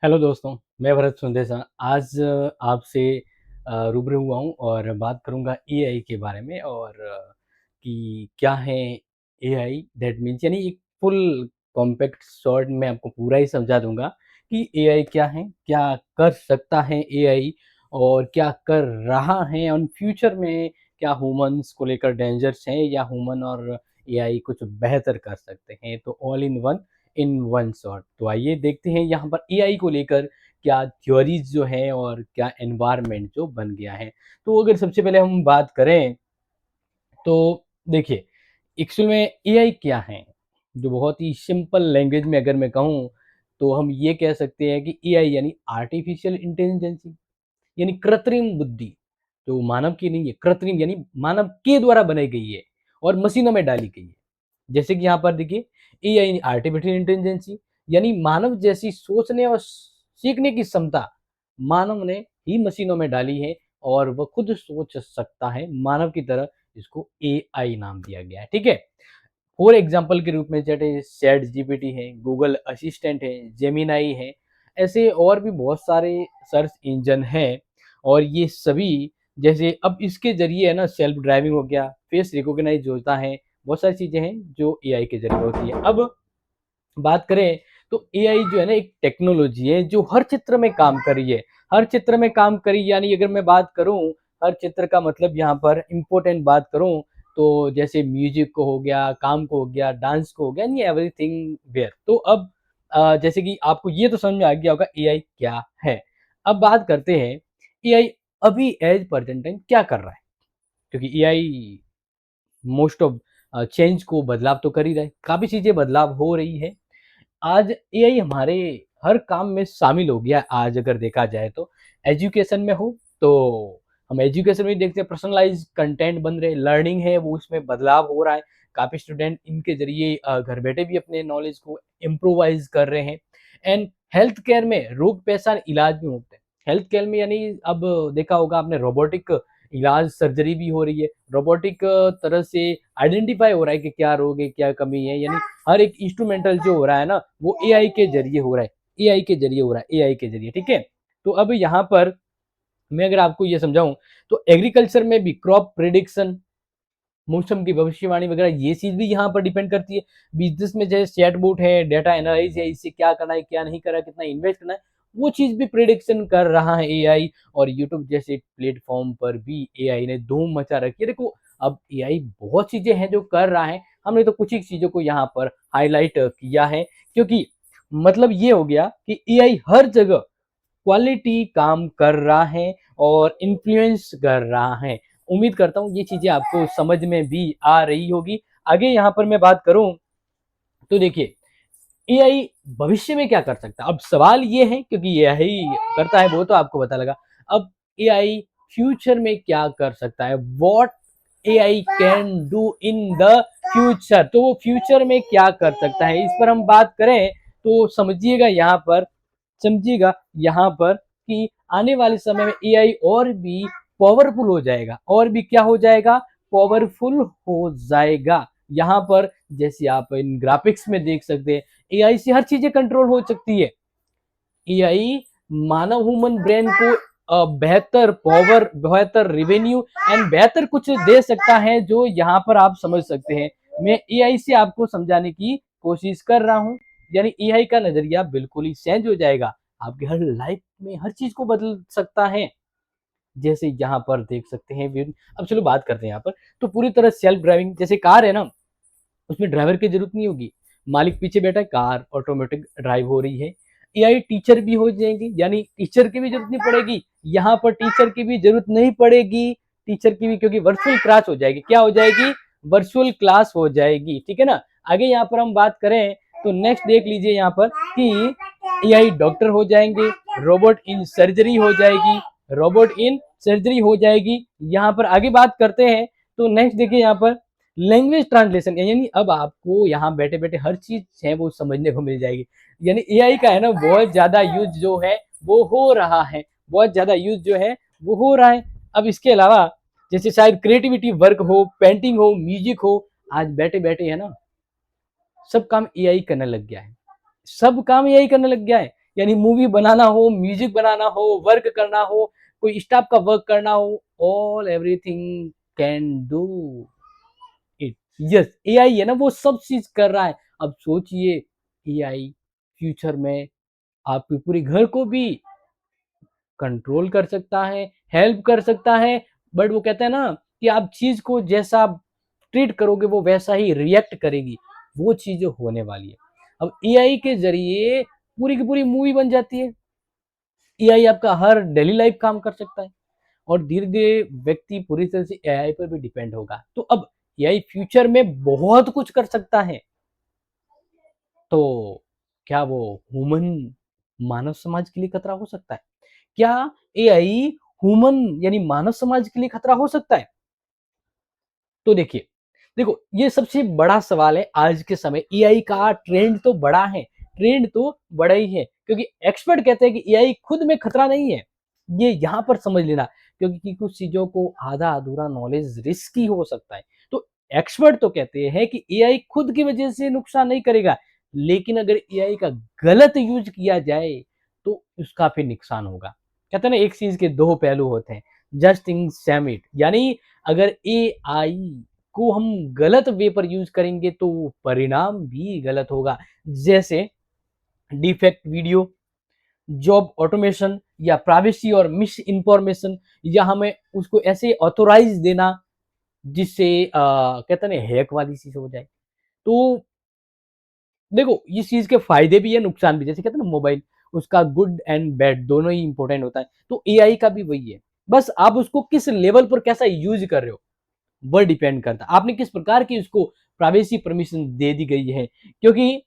Hello दोस्तों, मैं भरत सुंदेसा। आज आपसे रूबरू हुआ हूँ और बात करूँगा एआई के बारे में और कि क्या है एआई दैट मीन्स यानी एक फुल कॉम्पैक्ट शॉर्ट में आपको पूरा ही समझा दूँगा कि एआई क्या है, क्या कर सकता है एआई और क्या कर रहा है और फ्यूचर में क्या ह्यूमन्स को लेकर डेंजर्स हैं या ह्यूमन और एआई कुछ बेहतर कर सकते हैं। तो ऑल इन वन शॉट। तो आइए देखते हैं यहाँ पर एआई को लेकर क्या थ्योरीज जो है और क्या एनवायरनमेंट जो बन गया है। तो अगर सबसे पहले हम बात करें तो देखिए एक्चुअल में एआई क्या है? जो बहुत ही सिंपल लैंग्वेज में अगर मैं कहूँ तो हम ये कह सकते हैं कि एआई यानी आर्टिफिशियल इंटेलिजेंस यानी कृत्रिम बुद्धि, जो मानव की नहीं है, कृत्रिम यानी मानव के द्वारा बनाई गई है और मशीनों में डाली गई है। जैसे कि यहाँ पर देखिए एआई आर्टिफिशियल इंटेलिजेंस यानी मानव जैसी सोचने और सीखने की क्षमता मानव ने ही मशीनों में डाली है और वह खुद सोच सकता है मानव की तरह। इसको एआई नाम दिया गया है, ठीक है। फॉर एग्जाम्पल के रूप में जैसे चैट जीपीटी है, गूगल असिस्टेंट है, जेमिनाई है, ऐसे और भी बहुत सारे सर्च इंजन हैं। और ये सभी जैसे अब इसके जरिए है ना सेल्फ ड्राइविंग हो गया, फेस रिकॉग्नाइज होता है, बहुत सारी चीजें हैं जो एआई के जरिए होती है। अब बात करें तो एआई जो है ना एक टेक्नोलॉजी है जो हर क्षेत्र में काम कर रही है। हर क्षेत्र में काम करी यानी अगर मैं बात करूं हर क्षेत्र का मतलब यहाँ पर इम्पोर्टेंट बात करूं तो जैसे म्यूजिक को हो गया, काम को हो गया, डांस को हो गया, यानी एवरीथिंग वेयर। तो अब जैसे कि आपको ये तो समझ में आ गया होगा एआई क्या है। अब बात करते हैं एआई अभी एज प्रेजेंट टाइम क्या कर रहा है, क्योंकि एआई मोस्ट ऑफ चेंज को बदलाव तो कर ही रहा है, काफी चीजें बदलाव हो रही है। आज एआई हमारे हर काम में शामिल हो गया है। आज अगर देखा जाए तो एजुकेशन में हो तो हम एजुकेशन में देखते हैं पर्सनलाइज कंटेंट बन रहे, लर्निंग है वो उसमें बदलाव हो रहा है। काफ़ी स्टूडेंट इनके ज़रिए घर बैठे भी अपने नॉलेज को इम्प्रोवाइज़ कर रहे हैं। एंड हेल्थ केयर में रोग पहचान इलाज भी होते हैं। हेल्थ केयर में यानी अब देखा होगा आपने रोबोटिक इलाज सर्जरी भी हो रही है। रोबोटिक तरह से आइडेंटिफ़ाई हो रहा है कि क्या रोग है, क्या कमी है, यानी हर एक इंस्ट्रूमेंटल जो हो रहा है ना वो एआई के ज़रिए हो रहा है, एआई के ज़रिए हो रहा है, एआई के ज़रिए, ठीक है? तो अब यहाँ पर मैं अगर आपको ये समझाऊँ तो एग्रीकल्चर में भी क्रॉप प्रिडिक्शन, मौसम की भविष्यवाणी वगैरह ये चीज़ भी यहाँ पर डिपेंड करती है। बिज़नेस में जैसे चैटबॉट है, डेटा एनालाइज़ है, इससे क्या करना है, क्या नहीं करना है, कितना इन्वेस्ट करना है, वो चीज़ भी प्रिडिक्शन कर रहा है एआई। और यूट्यूब जैसे प्लेटफ़ॉर्म पर भी एआई ने धूम मचा रखी है। देखो, अब एआई बहुत चीज़ें हैं जो कर रहा है, हमने तो कुछ ही चीज़ों को यहाँ पर हाइलाइट किया है, क्योंकि मतलब ये हो गया कि एआई हर जगह क्वालिटी काम कर रहा है और इन्फ्लुएंस कर रहा है। उम्मीद करता हूँ ये चीज़ें आपको समझ में भी आ रही होगी। आगे यहाँ पर मैं बात करूँ तो देखिए एआई भविष्य में क्या कर सकता है? अब सवाल ये है क्योंकि एआई करता है वो तो आपको पता लगा। अब एआई फ्यूचर में क्या कर सकता है? What AI can do in the future, तो वो फ्यूचर में क्या कर सकता है इस पर हम बात करें तो समझिएगा यहाँ पर कि आने वाले समय में एआई और भी पावरफुल हो जाएगा, और भी क्या हो जाएगा? पावरफुल हो जाएगा। यहाँ पर जैसे आप इन ग्राफिक्स में देख सकते हैं एआई से हर चीजें कंट्रोल हो सकती है। एआई मानव ह्यूमन ब्रेन को बेहतर पावर, बेहतर रेवेन्यू एंड बेहतर कुछ दे सकता है जो यहाँ पर आप समझ सकते हैं। मैं एआई से आपको समझाने की कोशिश कर रहा हूँ, यानी एआई का नजरिया बिल्कुल ही चेंज हो जाएगा। आपके हर लाइफ में हर चीज को बदल सकता है। जैसे यहाँ पर देख सकते हैं अब चलो बात करते हैं यहाँ पर। तो पूरी तरह सेल्फ ड्राइविंग जैसे कार है ना, उसमें ड्राइवर की जरूरत नहीं होगी, मालिक पीछे बैठा है, कार ऑटोमेटिक ड्राइव हो रही है। एआई टीचर भी हो जाएंगी, यानी टीचर की भी जरूरत नहीं पड़ेगी। यहाँ पर टीचर की भी जरूरत नहीं पड़ेगी, टीचर की भी, क्योंकि वर्चुअल क्लास हो जाएगी। क्या हो जाएगी? वर्चुअल क्लास हो जाएगी, ठीक है ना। आगे यहाँ पर हम बात करें तो नेक्स्ट देख लीजिए यहाँ पर कि एआई डॉक्टर हो जाएंगे, रोबोट इन सर्जरी हो जाएगी, रोबोट इन सर्जरी हो जाएगी। यहाँ पर आगे बात करते हैं तो नेक्स्ट देखिए यहाँ पर लैंग्वेज ट्रांसलेशन, यानी अब आपको यहाँ बैठे बैठे हर चीज है वो समझने को मिल जाएगी। यानी एआई का है ना बहुत ज्यादा यूज जो है वो हो रहा है, बहुत ज्यादा यूज जो है वो हो रहा है। अब इसके अलावा जैसे शायद क्रिएटिविटी वर्क हो, पेंटिंग हो, म्यूजिक हो, आज बैठे बैठे है ना सब काम एआई करने लग गया है, सब काम एआई करने लग गया है। यानी मूवी बनाना हो, म्यूजिक बनाना हो, वर्क करना हो, कोई स्टाफ का वर्क करना हो, all everything can do it. Yes, AI है ना, वो सब चीज कर रहा है। अब सोचिए, एआई फ्यूचर में आपके पूरे घर को भी कंट्रोल कर सकता है, हेल्प कर सकता है, बट वो कहते हैं ना कि आप चीज को जैसा आप ट्रीट करोगे वो वैसा ही रिएक्ट करेगी, वो चीजें होने वाली है। अब एआई के जरिए पूरी की पूरी मूवी बन जाती है। एआई आपका हर डेली लाइफ काम कर सकता है, और धीरे धीरे व्यक्ति पूरी तरह से एआई पर भी डिपेंड होगा। तो अब एआई फ्यूचर में बहुत कुछ कर सकता है, तो क्या वो ह्यूमन मानव समाज के लिए खतरा हो सकता है? क्या एआई ह्यूमन यानी मानव समाज के लिए खतरा हो सकता है? तो देखिए, देखो ये सबसे बड़ा सवाल है आज के समय। एआई का ट्रेंड तो बड़ा है, ट्रेंड तो बड़ा ही है, क्योंकि एक्सपर्ट कहते हैं कि एआई खुद में खतरा नहीं है। ये यहाँ पर समझ लेना, क्योंकि कुछ चीजों को आधा अधूरा नॉलेज रिस्की हो सकता है। तो एक्सपर्ट तो कहते हैं कि एआई खुद की वजह से नुकसान नहीं करेगा, लेकिन अगर एआई का गलत यूज किया जाए तो उसका फिर नुकसान होगा। कहते हैं ना, एक चीज के दो पहलू होते हैं, जस्ट इन सेम इट। यानी अगर एआई को हम गलत वे पर यूज करेंगे तो परिणाम भी गलत होगा। जैसे डिफेक्ट वीडियो, जॉब ऑटोमेशन, या प्राइवेसी और मिस इन्फॉर्मेशन, या हमें उसको ऐसे ऑथोराइज देना जिससे कहते हैं हैक वाली चीज हो जाए। तो देखो, इस चीज के फायदे भी है, नुकसान भी। जैसे कहते हैं ना, मोबाइल, उसका गुड एंड बैड दोनों ही इंपॉर्टेंट होता है, तो एआई का भी वही है। बस आप उसको किस लेवल पर कैसा यूज कर रहे हो, वह डिपेंड करता है आपने किस प्रकार की उसको प्राइवेसी परमिशन दे दी गई है। क्योंकि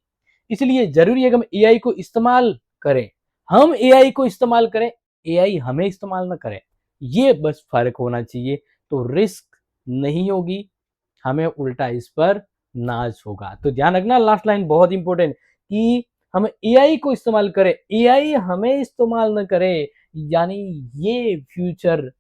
इसलिए जरूरी है कि हम एआई को इस्तेमाल करें, हम एआई को इस्तेमाल करें, एआई हमें इस्तेमाल ना करे, ये बस फर्क होना चाहिए। तो रिस्क नहीं होगी, हमें उल्टा इस पर नाज होगा। तो ध्यान रखना, लास्ट लाइन बहुत इंपॉर्टेंट, कि हम एआई को इस्तेमाल करें, एआई हमें इस्तेमाल न करे। यानी ये फ्यूचर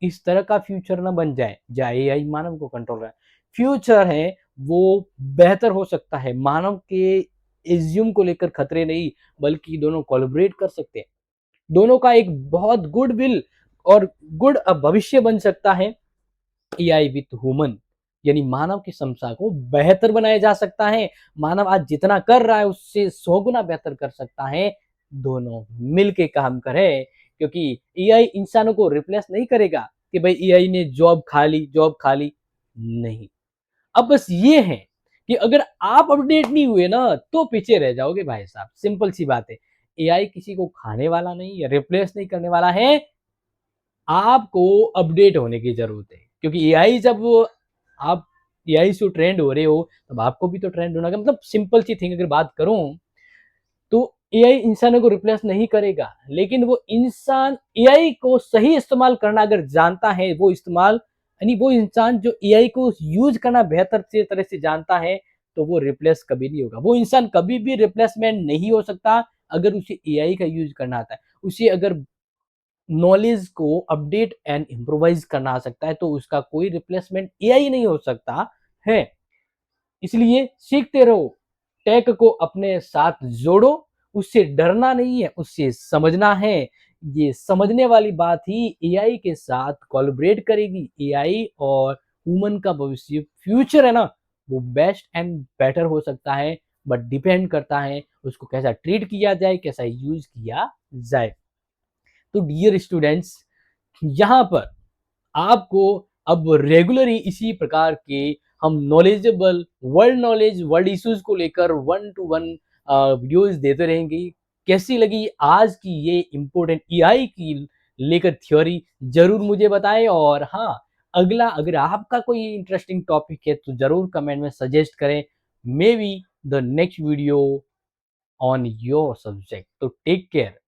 इस तरह का फ्यूचर ना बन जाए जहाँ एआई मानव को कंट्रोल करे। फ्यूचर है वो बेहतर हो सकता है, मानव के एज्यूम को लेकर खतरे नहीं, बल्कि दोनों कोलैबोरेट कर सकते हैं। दोनों का एक बहुत गुड विल और गुड भविष्य बन सकता है। एआई विथ ह्यूमन, यानी मानव की क्षमता को बेहतर बनाया जा सकता है। मानव आज जितना कर रहा है उससे 100 गुना बेहतर कर सकता है, दोनों मिलके काम करें। क्योंकि एआई इंसानों को रिप्लेस नहीं करेगा कि भाई एआई ने जॉब खा ली, नहीं। अब बस ये है कि अगर आप अपडेट नहीं हुए ना तो पीछे रह जाओगे भाई साहब, सिंपल सी बात है। एआई किसी को खाने वाला नहीं, या रिप्लेस नहीं करने वाला है, आपको अपडेट होने की जरूरत है। क्योंकि एआई जब आप एआई से ट्रेंड हो रहे हो, तब आपको भी तो ट्रेंड होना है। मतलब सिंपल सी थिंग अगर बात करूं, तो एआई इंसानों को रिप्लेस नहीं करेगा, लेकिन वो इंसान एआई को सही इस्तेमाल करना अगर जानता है, वो इस्तेमाल यानी वो इंसान जो एआई को यूज करना बेहतर से तरह से जानता है, तो वो रिप्लेस कभी नहीं होगा। वो इंसान कभी भी रिप्लेसमेंट नहीं हो सकता अगर उसे एआई का यूज करना आता है। उसे अगर नॉलेज को अपडेट एंड इम्प्रोवाइज करना आ सकता है, तो उसका कोई रिप्लेसमेंट एआई नहीं हो सकता है। इसलिए सीखते रहो, टेक को अपने साथ जोड़ो, उससे डरना नहीं है, उससे समझना है। ये समझने वाली बात ही एआई के साथ कोलैबोरेट करेगी। एआई और ह्यूमन का भविष्य फ्यूचर है ना, वो बेस्ट एंड बेटर हो सकता है, बट डिपेंड करता है उसको कैसा ट्रीट किया जाए, कैसा यूज किया जाए। तो डियर स्टूडेंट्स, यहाँ पर आपको अब रेगुलरली इसी प्रकार के हम नॉलेजेबल वर्ल्ड इश्यूज को लेकर 1 to 1 वीडियोस देते रहेंगे। कैसी लगी आज की ये इंपॉर्टेंट एआई की लेकर थ्योरी, जरूर मुझे बताएं। और हाँ, अगला अगर आपका कोई इंटरेस्टिंग टॉपिक है तो जरूर कमेंट में सजेस्ट करें, may be the next video on your subject. तो टेक केयर।